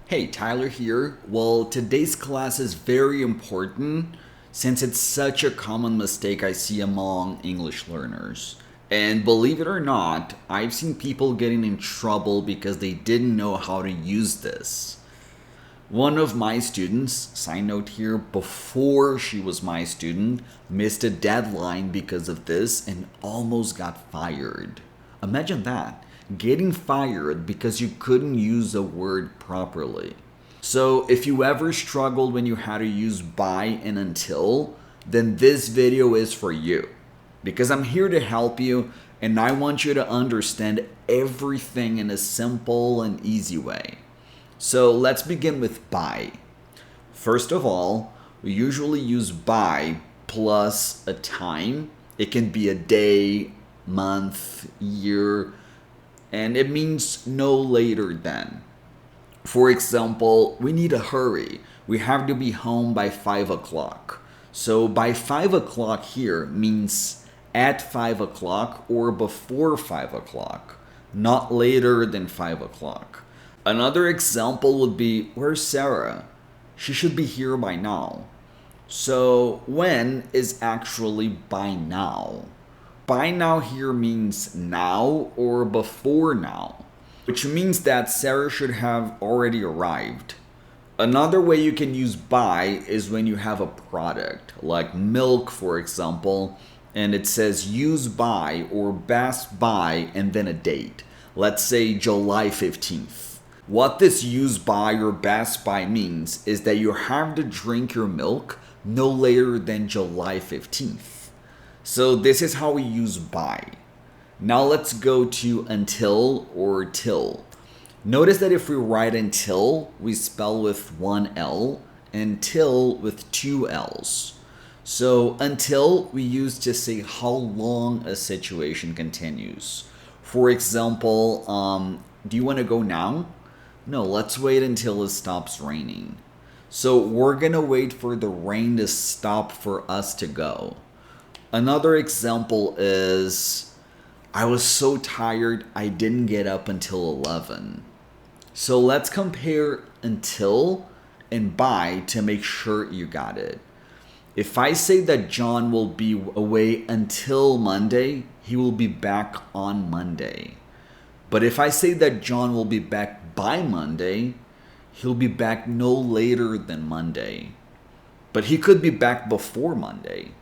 Hey, Tyler here. Well, today's class is very important since it's such a common mistake I see among English learners. And believe it or not, I've seen people getting in trouble because they didn't know how to use this. One of my students, side note here, before she was my student, missed a deadline because of this and almost got fired. Imagine that, getting fired because you couldn't use a word properly. So if you ever struggled when you had to use by and until, then this video is for you. Because I'm here to help you and I want you to understand everything in a simple and easy way. So let's begin with by. First of all, we usually use by plus a time. It can be a day, month, year, and it means no later than. For example, we need a hurry. We have to be home by 5 o'clock. So by 5 o'clock here means at 5 o'clock or before 5 o'clock, not later than 5 o'clock. Another example would be, where's Sarah? She should be here by now. So when is actually by now. By now here means now or before now, which means that Sarah should have already arrived. Another way you can use by is when you have a product, like milk for example, and it says use by or best by and then a date. Let's say July 15th. What this use by or best by means is that you have to drink your milk no later than July 15th. So this is how we use by. Now let's go to until or till. Notice that if we write until, we spell with one L and till with two L's. So until we use to say how long a situation continues. For example, do you want to go now? No, let's wait until it stops raining. So we're gonna wait for the rain to stop for us to go. Another example is, I was so tired I didn't get up until 11. So let's compare until and by to make sure you got it. If I say that John will be away until Monday, he will be back on Monday. But if I say that John will be back by Monday, he'll be back no later than Monday. But he could be back before Monday.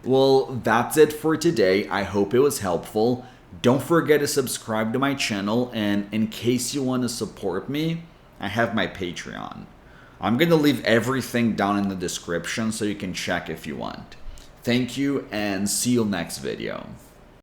Well, that's it for today. I hope it was helpful. Don't forget to subscribe to my channel, and in case you want to support me, I have my Patreon. I'm going to leave everything down in the description so you can check if you want. Thank you and see you next video.